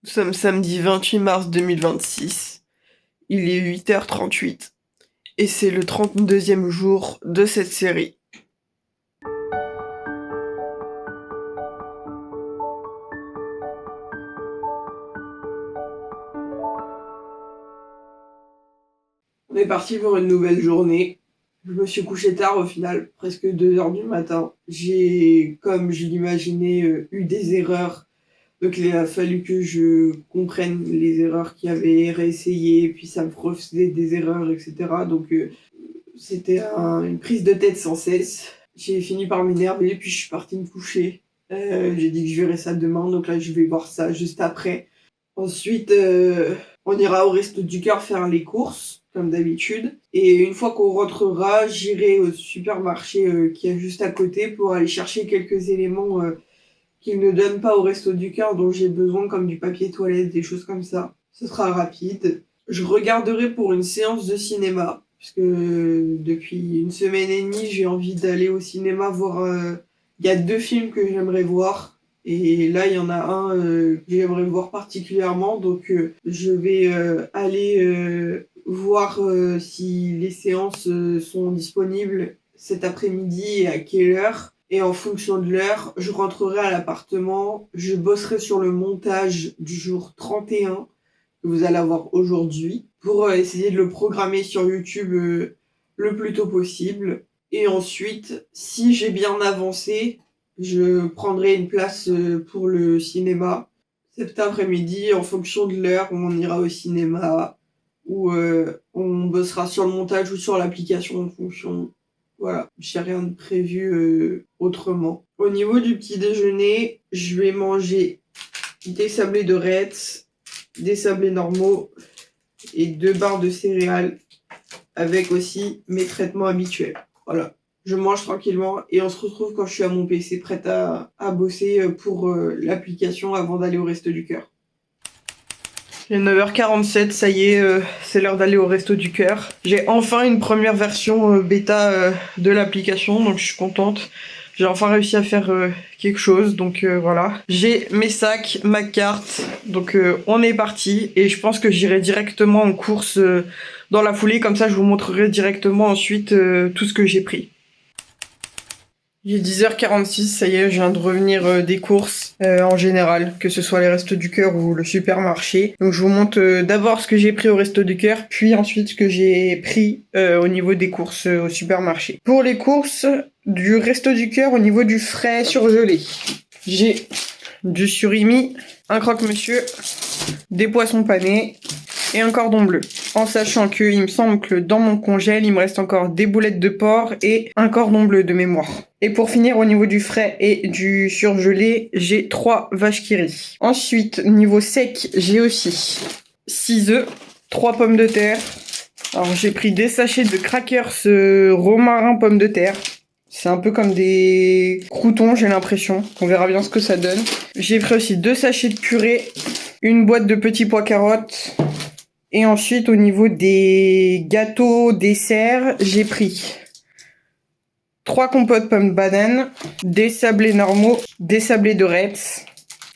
Nous sommes samedi 28 mars 2026. Il est 8h38 et c'est le 32e jour de cette série. On est parti pour une nouvelle journée. Je me suis couché tard au final, presque 2h du matin. J'ai, comme je l'imaginais, eu des erreurs. Donc il a fallu que je comprenne les erreurs qu'il y avait, réessayer, puis ça me refaisait des erreurs, etc. Donc c'était une prise de tête sans cesse. J'ai fini par m'énerver, puis je suis partie me coucher. J'ai dit que je verrais ça demain, donc là je vais voir ça juste après. Ensuite, on ira au Resto du Cœur faire les courses, comme d'habitude. Et une fois qu'on rentrera, j'irai au supermarché qui est juste à côté pour aller chercher quelques éléments qu'ils ne donnent pas au Resto du Cœur dont j'ai besoin, comme du papier toilette, des choses comme ça. Ce sera rapide. Je regarderai pour une séance de cinéma, puisque depuis une semaine et demie, j'ai envie d'aller au cinéma voir... Il y a 2 films que j'aimerais voir. Et là, il y en a un que j'aimerais voir particulièrement. Donc, je vais aller voir si les séances sont disponibles cet après-midi et à quelle heure. Et en fonction de l'heure, je rentrerai à l'appartement. Je bosserai sur le montage du jour 31 que vous allez avoir aujourd'hui pour essayer de le programmer sur YouTube le plus tôt possible. Et ensuite, si j'ai bien avancé, je prendrai une place pour le cinéma cet après-midi en fonction de l'heure où on ira au cinéma, ou on bossera sur le montage ou sur l'application en fonction. Voilà, j'ai rien de prévu autrement. Au niveau du petit déjeuner, je vais manger des sablés de Ritz, des sablés normaux et 2 barres de céréales avec aussi mes traitements habituels. Voilà. Je mange tranquillement et on se retrouve quand je suis à mon PC prête à bosser pour l'application avant d'aller au Resto du Cœur. Il est 9h47, ça y est, c'est l'heure d'aller au Resto du Cœur. J'ai enfin une première version bêta de l'application, donc je suis contente. J'ai enfin réussi à faire quelque chose, donc voilà. J'ai mes sacs, ma carte, donc on est parti. Et je pense que j'irai directement en course dans la foulée, comme ça je vous montrerai directement ensuite tout ce que j'ai pris. Il est 10h46, ça y est, je viens de revenir des courses en général, que ce soit les Restos du Cœur ou le supermarché. Donc je vous montre d'abord ce que j'ai pris au Resto du Cœur, puis ensuite ce que j'ai pris au niveau des courses au supermarché. Pour les courses du Resto du Cœur, au niveau du frais surgelé, j'ai du surimi, un croque-monsieur, des poissons panés et un cordon bleu. En sachant que il me semble que dans mon congèle, il me reste encore des boulettes de porc et un cordon bleu de mémoire. Et pour finir, au niveau du frais et du surgelé, j'ai 3 vaches qui rient. Ensuite, niveau sec, j'ai aussi 6 œufs, 3 pommes de terre. Alors j'ai pris des sachets de crackers romarin pommes de terre. C'est un peu comme des croûtons, j'ai l'impression. On verra bien ce que ça donne. J'ai pris aussi 2 sachets de purée, une boîte de petits pois carottes. Et ensuite, au niveau des gâteaux, desserts, j'ai pris 3 compotes pommes banane, des sablés normaux, des sablés de Ritz,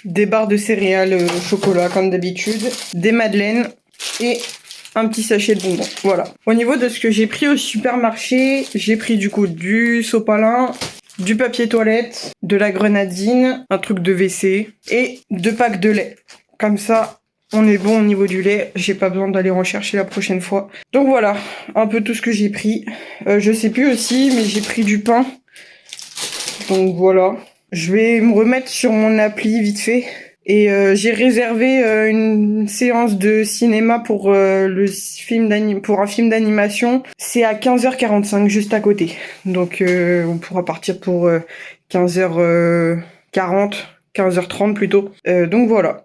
des barres de céréales au chocolat comme d'habitude, des madeleines et un petit sachet de bonbons. Voilà. Au niveau de ce que j'ai pris au supermarché, j'ai pris du coup du sopalin, du papier toilette, de la grenadine, un truc de WC et 2 packs de lait. Comme ça, on est bon au niveau du lait, j'ai pas besoin d'aller en chercher la prochaine fois. Donc voilà, un peu tout ce que j'ai pris. Je sais plus aussi, mais j'ai pris du pain. Donc voilà. Je vais me remettre sur mon appli vite fait. Et j'ai réservé une séance de cinéma pour pour un film d'animation. C'est à 15h45, juste à côté. Donc on pourra partir pour 15h40, 15h30 plutôt. Donc voilà.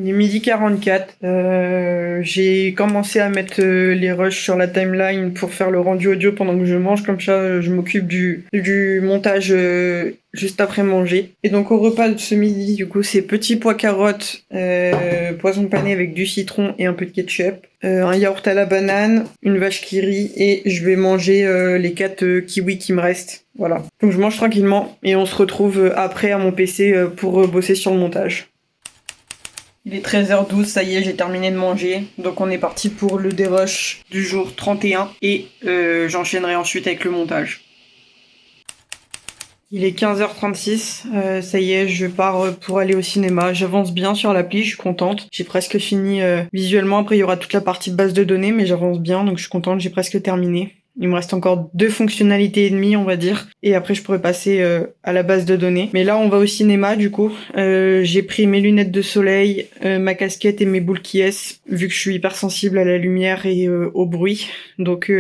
Il est 12h44. J'ai commencé à mettre les rushs sur la timeline pour faire le rendu audio pendant que je mange. Comme ça, je m'occupe du montage juste après manger. Et donc au repas de ce midi, du coup, c'est petits pois carottes, poisson pané avec du citron et un peu de ketchup, un yaourt à la banane, une vache qui rit et je vais manger les 4 kiwis qui me restent. Voilà. Donc je mange tranquillement et on se retrouve après à mon PC pour bosser sur le montage. Il est 13h12, ça y est, j'ai terminé de manger. Donc on est parti pour le dérush du jour 31 et j'enchaînerai ensuite avec le montage. Il est 15h36, ça y est, je pars pour aller au cinéma. J'avance bien sur l'appli, je suis contente. J'ai presque fini visuellement, après il y aura toute la partie base de données, mais j'avance bien, donc je suis contente, j'ai presque terminé. Il me reste encore 2 fonctionnalités et demie, on va dire. Et après, je pourrais passer à la base de données. Mais là, on va au cinéma, du coup. J'ai pris mes lunettes de soleil, ma casquette et mes boules qui vu que je suis hypersensible à la lumière et au bruit. Donc,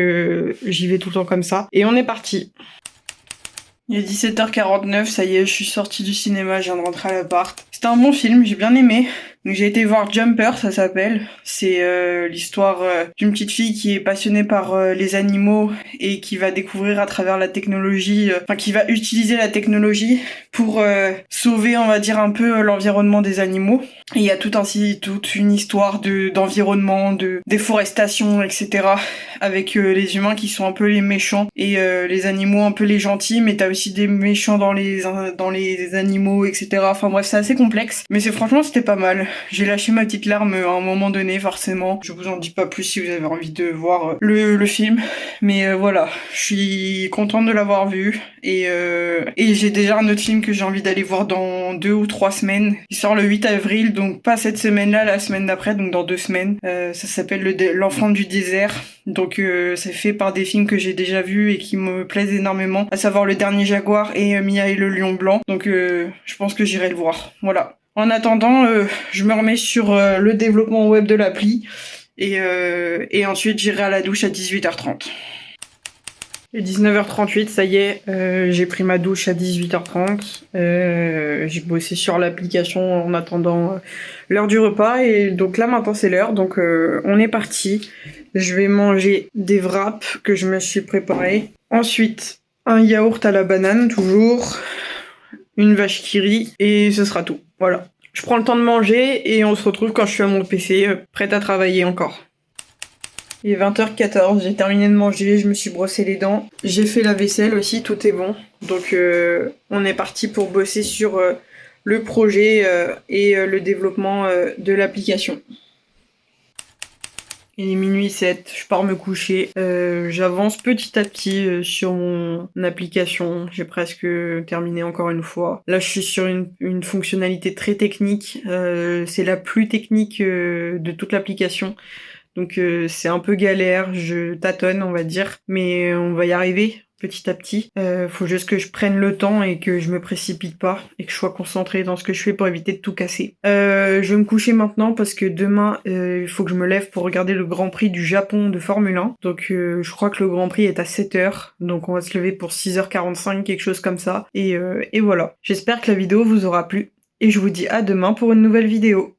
j'y vais tout le temps comme ça. Et on est parti. Il est 17h49, ça y est, je suis sortie du cinéma, je viens de rentrer à l'appart. C'était un bon film, j'ai bien aimé. Donc j'ai été voir Jumper, ça s'appelle. C'est l'histoire d'une petite fille qui est passionnée par les animaux et qui va découvrir à travers la technologie, qui va utiliser la technologie pour sauver, on va dire, un peu l'environnement des animaux. Et il y a toute une histoire d'environnement, de déforestation, etc. avec les humains qui sont un peu les méchants et les animaux un peu les gentils, mais t'as aussi des méchants dans les animaux, etc. Enfin bref, c'est assez complexe, mais franchement c'était pas mal. J'ai lâché ma petite larme à un moment donné, forcément. Je vous en dis pas plus si vous avez envie de voir le film, mais voilà, je suis contente de l'avoir vu et j'ai déjà un autre film que j'ai envie d'aller voir dans 2 ou 3 semaines. Il sort le 8 avril, donc pas cette semaine-là, la semaine d'après, donc dans 2 semaines. Ça s'appelle L'Enfant du désert. Donc c'est fait par des films que j'ai déjà vus et qui me plaisent énormément, à savoir Le Dernier Jaguar et Mia et le Lion Blanc. Donc je pense que j'irai le voir. Voilà. En attendant, je me remets sur le développement web de l'appli et ensuite j'irai à la douche à 18h30. Il est 19h38, ça y est, j'ai pris ma douche à 18h30. J'ai bossé sur l'application en attendant l'heure du repas et donc là maintenant c'est l'heure, donc on est parti. Je vais manger des wraps que je me suis préparé. Ensuite, un yaourt à la banane toujours, une vache qui rit et ce sera tout. Voilà. Je prends le temps de manger et on se retrouve quand je suis à mon PC, prête à travailler encore. Il est 20h14, j'ai terminé de manger, je me suis brossé les dents. J'ai fait la vaisselle aussi, tout est bon. Donc on est parti pour bosser sur le projet et le développement de l'application. Il est minuit 7, je pars me coucher. J'avance petit à petit sur mon application. J'ai presque terminé encore une fois. Là, je suis sur une fonctionnalité très technique. C'est la plus technique de toute l'application. Donc c'est un peu galère, je tâtonne on va dire, mais on va y arriver petit à petit. Faut juste que je prenne le temps et que je me précipite pas et que je sois concentrée dans ce que je fais pour éviter de tout casser. Je vais me coucher maintenant parce que demain il faut que je me lève pour regarder le Grand Prix du Japon de Formule 1. Donc je crois que le Grand Prix est à 7h, donc on va se lever pour 6h45, quelque chose comme ça. Et voilà. J'espère que la vidéo vous aura plu et je vous dis à demain pour une nouvelle vidéo.